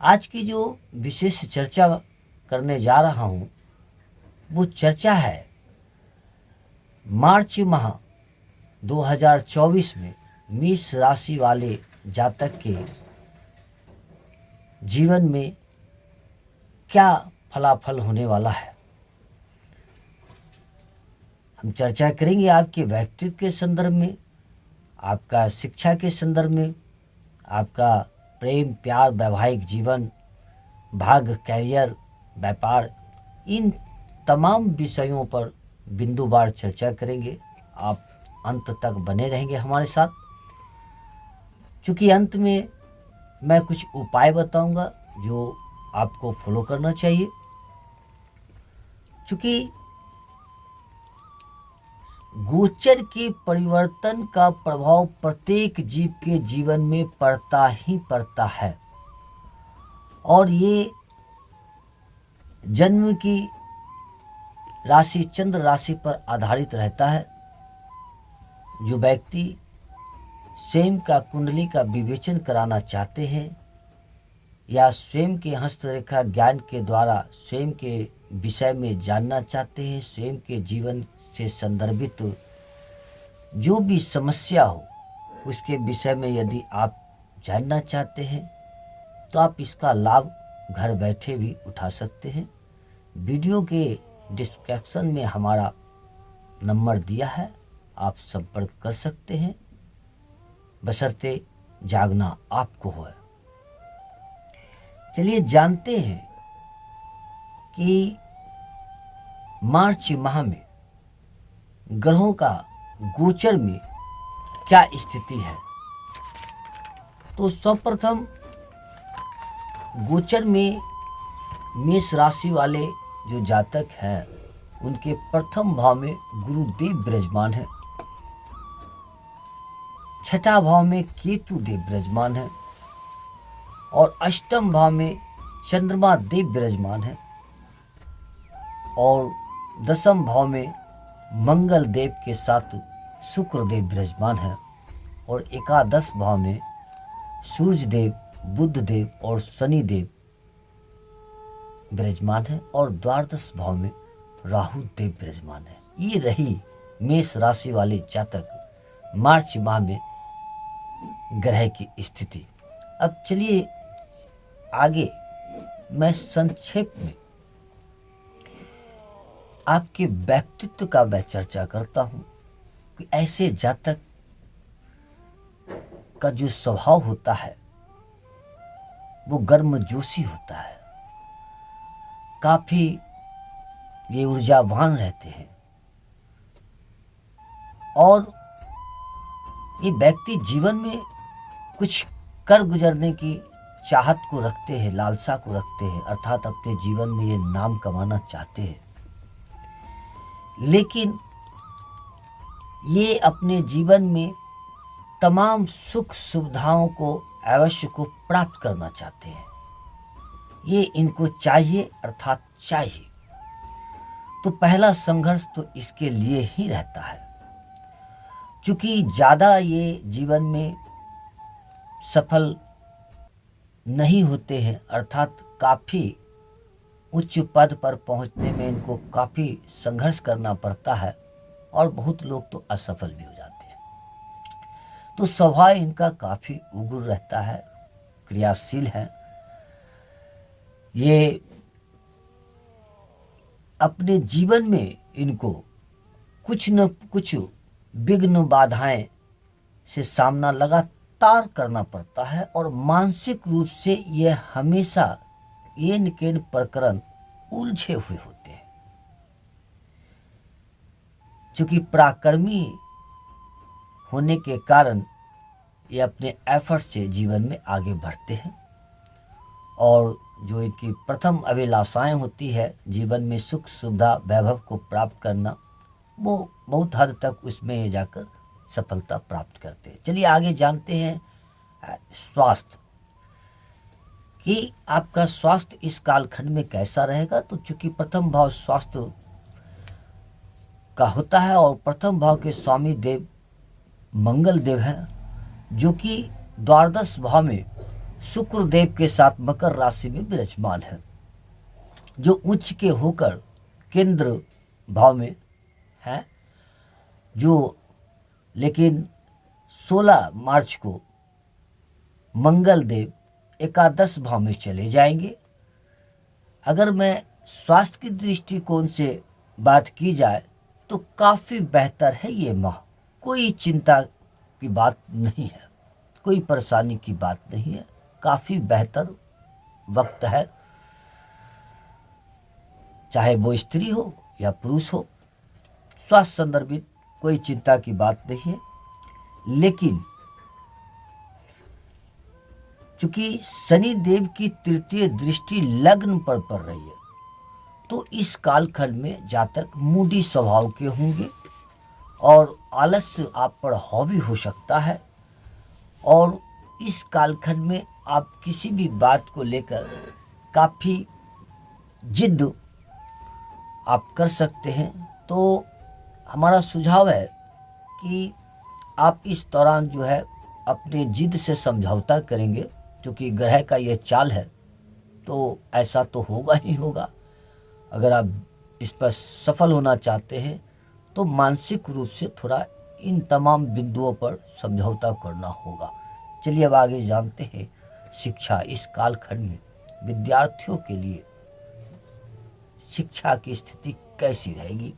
आज की जो विशेष चर्चा करने जा रहा हूँ वो चर्चा है मार्च माह 2024 में मेष राशि वाले जातक के जीवन में क्या फलाफल होने वाला है। हम चर्चा करेंगे आपके व्यक्तित्व के संदर्भ में, आपका शिक्षा के संदर्भ में, आपका प्रेम प्यार वैवाहिक जीवन, भाग्य, कैरियर, व्यापार, इन तमाम विषयों पर बिंदुवार चर्चा करेंगे। आप अंत तक बने रहेंगे हमारे साथ, क्योंकि अंत में मैं कुछ उपाय बताऊंगा जो आपको फॉलो करना चाहिए। क्योंकि गोचर के परिवर्तन का प्रभाव प्रत्येक जीव के जीवन में पड़ता ही पड़ता है और ये जन्म की राशि चंद्र राशि पर आधारित रहता है। जो व्यक्ति स्वयं का कुंडली का विवेचन कराना चाहते हैं या स्वयं के हस्तरेखा ज्ञान के द्वारा स्वयं के विषय में जानना चाहते हैं, स्वयं के जीवन से संदर्भित जो भी समस्या हो उसके विषय में यदि आप जानना चाहते हैं तो आप इसका लाभ घर बैठे भी उठा सकते हैं। वीडियो के डिस्क्रिप्शन में हमारा नंबर दिया है, आप संपर्क कर सकते हैं, बशर्ते जागना आपको हो। चलिए जानते हैं कि मार्च माह में ग्रहों का गोचर में क्या स्थिति है। तो सर्वप्रथम गोचर में मेष राशि वाले जो जातक हैं उनके प्रथम भाव में गुरुदेव विराजमान है, छठा भाव में केतु देव विराजमान है और अष्टम भाव में चंद्रमा देव विराजमान है और दसम भाव में मंगल देव के साथ शुक्र देव विराजमान है और एकादश भाव में सूर्य देव, बुध देव और शनि देव विराजमान है और द्वादश भाव में राहु देव विराजमान है। ये रही मेष राशि वाले जातक मार्च माह में ग्रह की स्थिति। अब चलिए आगे मैं संक्षेप में आपके व्यक्तित्व का मैं चर्चा करता हूं कि ऐसे जातक का जो स्वभाव होता है वो गर्मजोशी होता है, काफी ये ऊर्जावान रहते हैं और ये व्यक्ति जीवन में कुछ कर गुजरने की चाहत को रखते हैं, लालसा को रखते हैं, अर्थात अपने जीवन में ये नाम कमाना चाहते हैं। लेकिन ये अपने जीवन में तमाम सुख सुविधाओं को अवश्य को प्राप्त करना चाहते हैं, ये इनको चाहिए अर्थात चाहिए। तो पहला संघर्ष तो इसके लिए ही रहता है। चूंकि ज़्यादा ये जीवन में सफल नहीं होते हैं, अर्थात काफ़ी उच्च पद पर पहुंचने में इनको काफ़ी संघर्ष करना पड़ता है और बहुत लोग तो असफल भी हो जाते हैं। तो स्वभाव इनका काफ़ी उग्र रहता है, क्रियाशील है। ये अपने जीवन में इनको कुछ न कुछ विघ्न बाधाएं से सामना लगातार करना पड़ता है और मानसिक रूप से यह हमेशा एन केन प्रकरण उलझे हुए होते हैं। चूंकि पराक्रमी होने के कारण ये अपने एफर्ट से जीवन में आगे बढ़ते हैं और जो इनकी प्रथम अभिलाषाएं होती है जीवन में सुख सुविधा वैभव को प्राप्त करना, वो बहुत हद तक उसमें ये जाकर सफलता प्राप्त करते हैं। चलिए आगे जानते हैं स्वास्थ्य कि आपका स्वास्थ्य इस कालखंड में कैसा रहेगा। तो चूंकि प्रथम भाव स्वास्थ्य का होता है और प्रथम भाव के स्वामी देव मंगल देव हैं, जो कि द्वादश भाव में शुक्र देव के साथ मकर राशि में विराजमान है, जो उच्च के होकर केंद्र भाव में है, जो लेकिन 16 मार्च को मंगल देव एकादश भाव में चले जाएंगे। अगर मैं स्वास्थ्य की दृष्टिकोण से बात की जाए तो काफ़ी बेहतर है ये माह, कोई चिंता की बात नहीं है, कोई परेशानी की बात नहीं है, काफ़ी बेहतर वक्त है, चाहे वो स्त्री हो या पुरुष हो, स्वास्थ्य संदर्भित कोई चिंता की बात नहीं है। लेकिन चूंकि शनि देव की तृतीय दृष्टि लग्न पर पड़ रही है, तो इस कालखंड में जातक मूडी स्वभाव के होंगे और आलस्य आप पर हावी हो सकता है। और इस कालखंड में आप किसी भी बात को लेकर काफ़ी जिद आप कर सकते हैं। तो हमारा सुझाव है कि आप इस दौरान जो है अपने जिद से समझौता करेंगे, क्योंकि ग्रह का ये चाल है तो ऐसा तो होगा ही होगा। अगर आप इस पर सफल होना चाहते हैं तो मानसिक रूप से थोड़ा इन तमाम बिंदुओं पर समझौता करना होगा। चलिए अब आगे जानते हैं शिक्षा इस कालखंड में विद्यार्थियों के लिए शिक्षा की स्थिति कैसी रहेगी।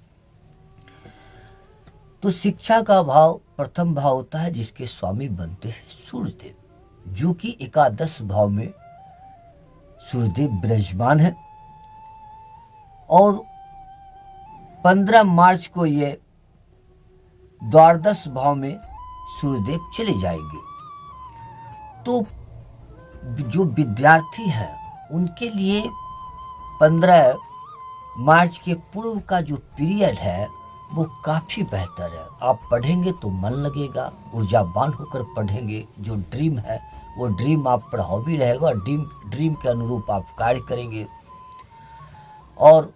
तो शिक्षा का भाव प्रथम भाव होता है जिसके स्वामी बनते हैं सूर्यदेव, जो कि एकादश भाव में सूर्यदेव विराजमान है। और 15 मार्च को ये द्वादश भाव में सूर्यदेव चले जाएंगे। तो जो विद्यार्थी है उनके लिए 15 मार्च के पूर्व का जो पीरियड है वो काफ़ी बेहतर है। आप पढ़ेंगे तो मन लगेगा, ऊर्जावान होकर पढ़ेंगे, जो ड्रीम है वो ड्रीम आप पर हावी रहेगा, ड्रीम के अनुरूप आप कार्य करेंगे और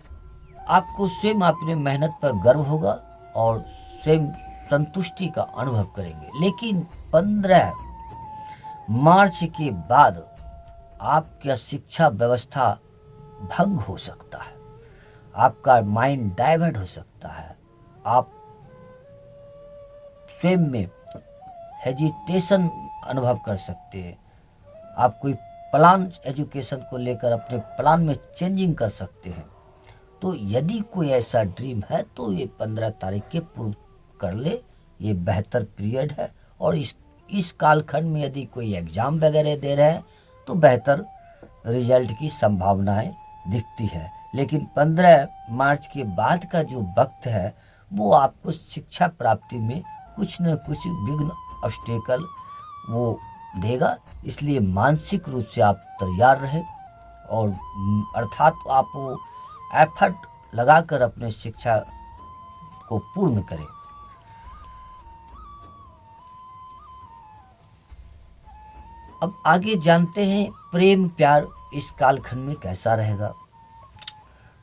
आपको स्वयं अपने मेहनत पर गर्व होगा और स्वयं संतुष्टि का अनुभव करेंगे। लेकिन 15 मार्च के बाद आपका शिक्षा व्यवस्था भंग हो सकता है, आपका माइंड डाइवर्ट हो सकता है, आप स्वयं में हेजिटेशन अनुभव कर सकते हैं, आप कोई प्लान एजुकेशन को लेकर अपने प्लान में चेंजिंग कर सकते हैं। तो यदि कोई ऐसा ड्रीम है तो ये 15 तारीख के पूर्व कर ले, ये बेहतर पीरियड है। और इस कालखंड में यदि कोई एग्ज़ाम वगैरह दे रहे हैं तो बेहतर रिजल्ट की संभावनाएं दिखती है। लेकिन 15 मार्च के बाद का जो वक्त है वो आपको शिक्षा प्राप्ति में कुछ न कुछ विघ्न ऑब्स्टेकल वो देगा। इसलिए मानसिक रूप से आप तैयार रहें और अर्थात आप वो एफर्ट लगाकर अपने शिक्षा को पूर्ण करें। अब आगे जानते हैं प्रेम प्यार इस कालखंड में कैसा रहेगा।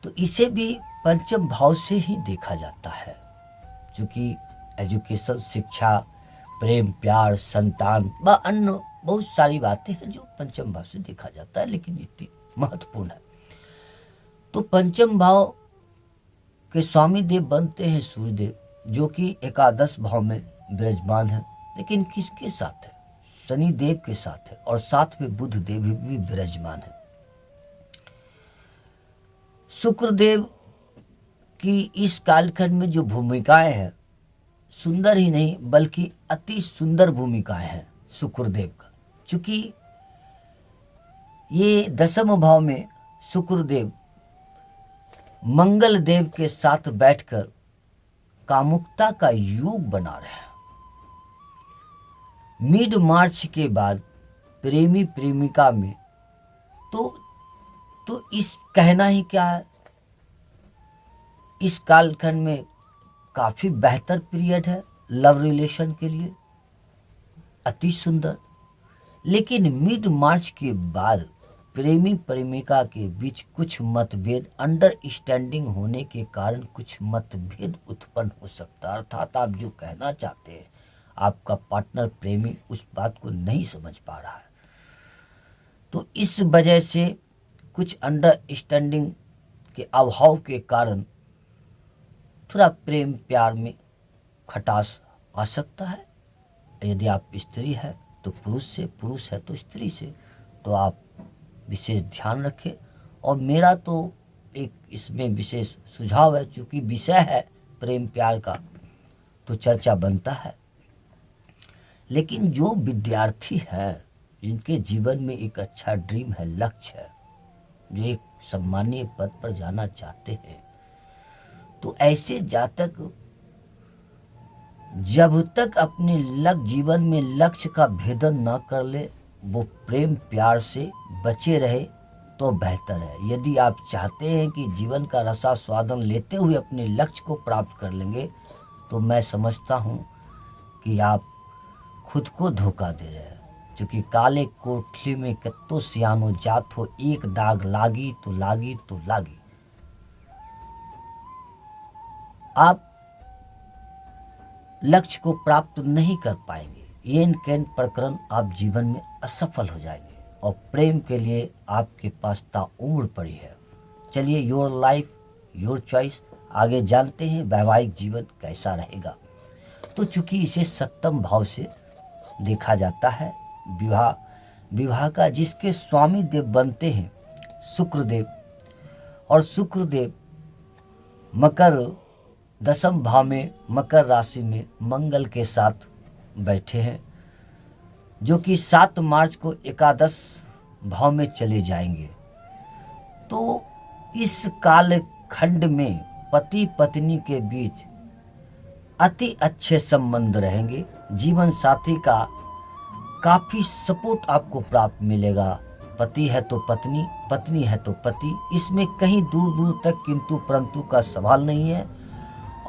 तो इसे भी पंचम भाव से ही देखा जाता है, क्योंकि एजुकेशन, शिक्षा, प्रेम प्यार, संतान व अन्य बहुत सारी बातें हैं जो पंचम भाव से देखा जाता है, लेकिन इतनी महत्वपूर्ण है। तो पंचम भाव के स्वामी देव बनते हैं सूर्यदेव, जो कि एकादश भाव में विराजमान है। लेकिन किसके साथ है? शनि देव के साथ है और साथ में बुध देव भी विराजमान है। शुक्रदेव की इस कालखंड में जो भूमिकाएं हैं, सुंदर ही नहीं बल्कि अति सुंदर भूमिकाएं हैं शुक्रदेव का। चूंकि ये दशम भाव में शुक्रदेव मंगल देव के साथ बैठकर कामुकता का योग बना रहे हैं। मिड मार्च के बाद प्रेमी प्रेमिका में तो इस कहना ही क्या है, इस कालखंड में काफी बेहतर पीरियड है लव रिलेशन के लिए, अति सुंदर। लेकिन मिड मार्च के बाद प्रेमी प्रेमिका के बीच कुछ मतभेद, अंडरस्टैंडिंग होने के कारण कुछ मतभेद उत्पन्न हो सकता है। अर्थात आप जो कहना चाहते हैं आपका पार्टनर प्रेमी उस बात को नहीं समझ पा रहा है। तो इस वजह से कुछ अंडरस्टैंडिंग के अभाव के कारण थोड़ा प्रेम प्यार में खटास आ सकता है। यदि आप स्त्री है तो पुरुष से, पुरुष है तो स्त्री से, तो आप विशेष ध्यान रखें। और मेरा तो एक इसमें विशेष सुझाव है, चूँकि विषय है प्रेम प्यार का तो चर्चा बनता है। लेकिन जो विद्यार्थी है, जिनके जीवन में एक अच्छा ड्रीम है, लक्ष्य है, जो एक सम्मानीय पद पर जाना चाहते हैं, तो ऐसे जातक जब तक अपने जीवन में लक्ष्य का भेदन न कर ले, वो प्रेम प्यार से बचे रहे तो बेहतर है। यदि आप चाहते हैं कि जीवन का रसास्वादन लेते हुए अपने लक्ष्य को प्राप्त कर लेंगे, तो मैं समझता हूँ कि आप खुद को धोखा दे रहे हैं। क्योंकि काले कोठली में कत्तो सियानो जात हो, एक दाग लागी तो लागी तो लागी। आप लक्ष्य को प्राप्त नहीं कर पाएंगे, येन केन प्रकरण आप जीवन में असफल हो जाएंगे, और प्रेम के लिए आपके पास ताउम्र पड़ी है। चलिए, योर लाइफ योर चॉइस, आगे जानते हैं वैवाहिक जीवन कैसा रहेगा। तो चूंकि इसे सप्तम भाव से देखा जाता है, विवाह का, जिसके स्वामी देव बनते हैं शुक्रदेव, और शुक्रदेव मकर दसम भाव में, मकर राशि में मंगल के साथ बैठे हैं, जो कि 7 मार्च को एकादश भाव में चले जाएंगे। तो इस काल खंड में पति पत्नी के बीच अति अच्छे संबंध रहेंगे। जीवन साथी का काफी सपोर्ट आपको प्राप्त मिलेगा। पति है तो पत्नी, पत्नी है तो पति, इसमें कहीं दूर दूर तक किंतु परंतु का सवाल नहीं है।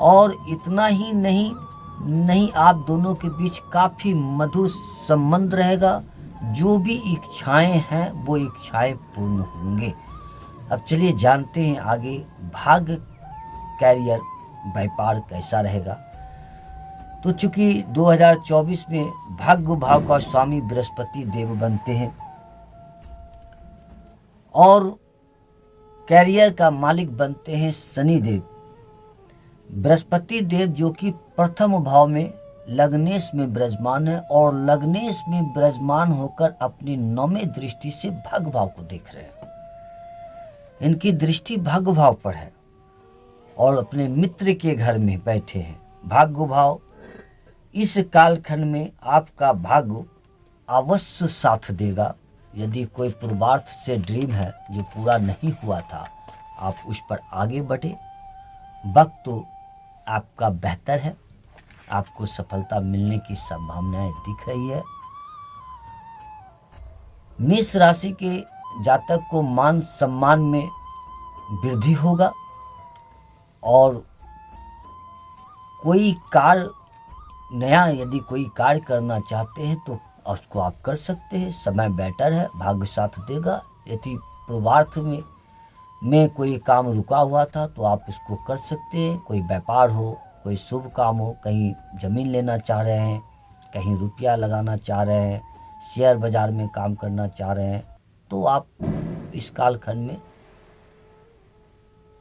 और इतना ही नहीं, आप दोनों के बीच काफी मधुर संबंध रहेगा। जो भी इच्छाएं हैं वो इच्छाएं पूर्ण होंगे। अब चलिए जानते हैं आगे भाग्य, कैरियर, व्यापार कैसा रहेगा। तो चूंकि 2024 में भाग्य भाव का स्वामी बृहस्पति देव बनते हैं और कैरियर का मालिक बनते हैं शनि देव। बृहस्पति देव जो कि प्रथम भाव में लग्नेश में विराजमान है, और लग्नेश में विराजमान होकर अपनी 9वें दृष्टि से भाग्य भाव को देख रहे हैं। इनकी दृष्टि भाग्य भाव पर है और अपने मित्र के घर में बैठे हैं। भाग्य भाव इस कालखंड में आपका भाग्य अवश्य साथ देगा। यदि कोई पूर्वार्थ से ड्रीम है जो पूरा नहीं हुआ था, आप उस पर आगे बढ़े। वक्त तो आपका बेहतर है, आपको सफलता मिलने की संभावनाएं दिख रही है। मेष राशि के जातक को मान सम्मान में वृद्धि होगा, और कोई कार्य नया यदि कोई कार्य करना चाहते हैं तो उसको आप कर सकते हैं। समय बेटर है, भाग्य साथ देगा। यदि पूर्वार्थ में कोई काम रुका हुआ था तो आप उसको कर सकते हैं। कोई व्यापार हो, कोई शुभ काम हो, कहीं ज़मीन लेना चाह रहे हैं, कहीं रुपया लगाना चाह रहे हैं, शेयर बाजार में काम करना चाह रहे हैं, तो आप इस कालखंड में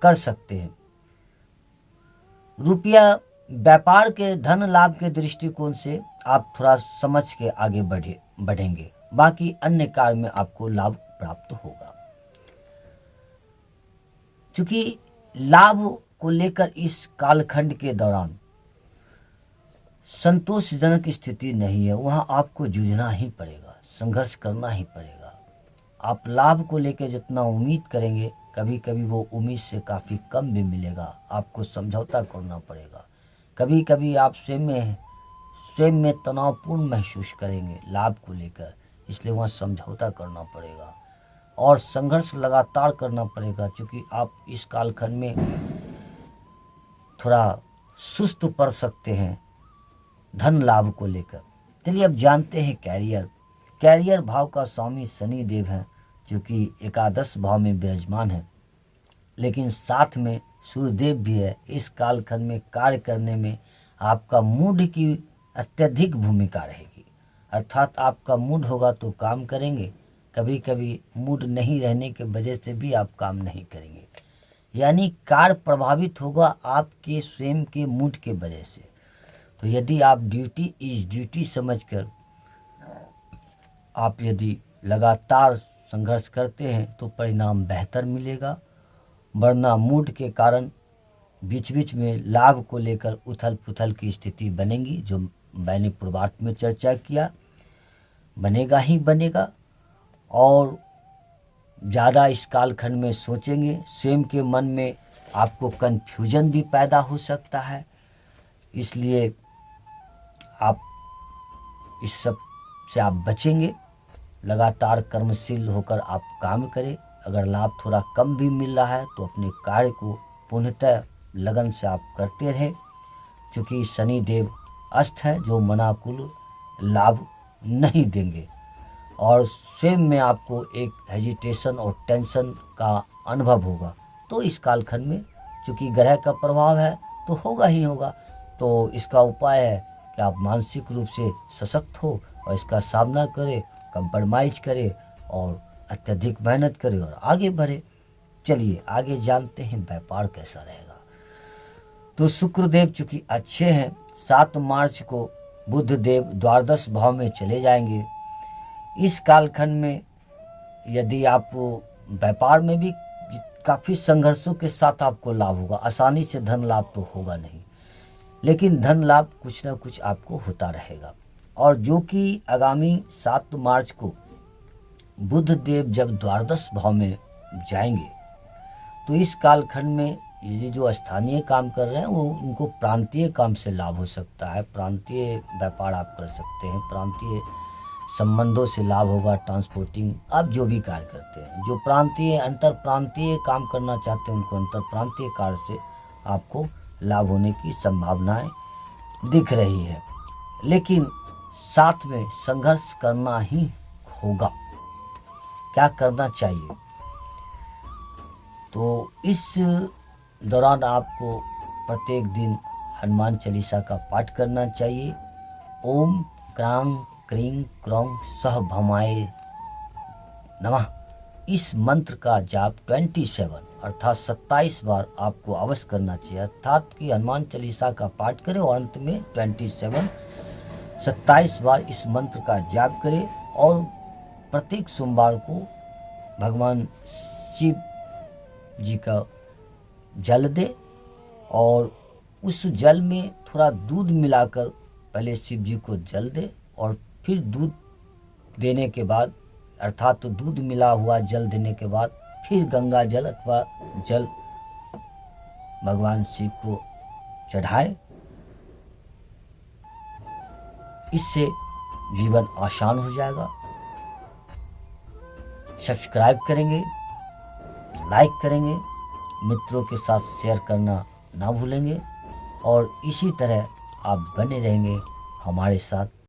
कर सकते हैं। रुपया व्यापार के धन लाभ के दृष्टिकोण से आप थोड़ा समझ के आगे बढ़ेंगे। बाकी अन्य कार्य में आपको लाभ प्राप्त होगा। क्योंकि लाभ को लेकर इस कालखंड के दौरान संतोषजनक स्थिति नहीं है, वहां आपको जूझना ही पड़ेगा, संघर्ष करना ही पड़ेगा। आप लाभ को लेकर जितना उम्मीद करेंगे, कभी कभी वो उम्मीद से काफ़ी कम भी मिलेगा। आपको समझौता करना पड़ेगा। कभी कभी आप स्वयं में तनावपूर्ण महसूस करेंगे लाभ को लेकर, इसलिए वहाँ समझौता करना पड़ेगा और संघर्ष लगातार करना पड़ेगा। क्योंकि आप इस कालखंड में थोड़ा सुस्त पड़ सकते हैं धन लाभ को लेकर। चलिए अब जानते हैं कैरियर भाव का स्वामी शनि देव है, जो कि एकादश भाव में विराजमान है, लेकिन साथ में सूर्यदेव भी है। इस कालखंड में कार्य करने में आपका मूड की अत्यधिक भूमिका रहेगी। अर्थात आपका मूड होगा तो काम करेंगे, कभी कभी मूड नहीं रहने के वजह से भी आप काम नहीं करेंगे, यानी कार्य प्रभावित होगा आपके स्वयं के मूड के वजह से। तो यदि आप ड्यूटी इज ड्यूटी समझकर आप यदि लगातार संघर्ष करते हैं तो परिणाम बेहतर मिलेगा, वरना मूड के कारण बीच बीच में लाभ को लेकर उथल पुथल की स्थिति बनेगी, जो मैंने पूर्वार्ध में चर्चा किया, बनेगा ही बनेगा। और ज़्यादा इस कालखंड में सोचेंगे, स्वयं के मन में आपको कन्फ्यूजन भी पैदा हो सकता है, इसलिए आप इस सब से आप बचेंगे। लगातार कर्मशील होकर आप काम करें। अगर लाभ थोड़ा कम भी मिल रहा है तो अपने कार्य को पूर्णतः लगन से आप करते रहें, क्योंकि शनिदेव अस्त है जो मनाकुल लाभ नहीं देंगे और स्वयं में आपको एक हेजिटेशन और टेंशन का अनुभव होगा। तो इस कालखंड में चूँकि ग्रह का प्रभाव है तो होगा ही होगा। तो इसका उपाय है कि आप मानसिक रूप से सशक्त हो और इसका सामना करें, कंप्रोमाइज करें और अत्यधिक मेहनत करें और आगे बढ़े। चलिए आगे जानते हैं व्यापार कैसा रहेगा। तो शुक्रदेव चूँकि अच्छे हैं, 7 मार्च को बुध देव द्वादश भाव में चले जाएंगे। इस कालखंड में यदि आप व्यापार में भी काफ़ी संघर्षों के साथ आपको लाभ होगा, आसानी से धन लाभ तो होगा नहीं, लेकिन धन लाभ कुछ ना कुछ आपको होता रहेगा। और जो कि आगामी 7 मार्च को बुध देव जब द्वादश भाव में जाएंगे तो इस कालखंड में ये जो स्थानीय काम कर रहे हैं वो उनको प्रांतीय काम से लाभ हो सकता है। प्रांतीय व्यापार आप कर सकते हैं, प्रांतीय संबंधों से लाभ होगा, ट्रांसपोर्टिंग, आप जो भी कार्य करते हैं, जो प्रांतीय अंतर प्रांतीय काम करना चाहते हैं उनको अंतर प्रांतीय कार्य से आपको लाभ होने की संभावनाएं दिख रही है। लेकिन साथ में संघर्ष करना ही होगा। क्या करना चाहिए? तो इस दौरान आपको प्रत्येक दिन हनुमान चालीसा का पाठ करना चाहिए। ओम क्रांग क्रीं क्रौं सह भमाय नमः, इस मंत्र का जाप 27 अर्थात 27 बार आपको अवश्य करना चाहिए। अर्थात कि हनुमान चालीसा का पाठ करें और अंत में 27 बार इस मंत्र का जाप करें और प्रत्येक सोमवार को भगवान शिव जी का जल दे और उस जल में थोड़ा दूध मिलाकर पहले शिव जी को जल दे और फिर दूध देने के बाद अर्थात तो दूध मिला हुआ जल देने के बाद फिर गंगा जल अथवा जल भगवान शिव को चढ़ाए। इससे जीवन आसान हो जाएगा। सब्सक्राइब करेंगे, लाइक करेंगे, मित्रों के साथ शेयर करना ना भूलेंगे और इसी तरह आप बने रहेंगे हमारे साथ।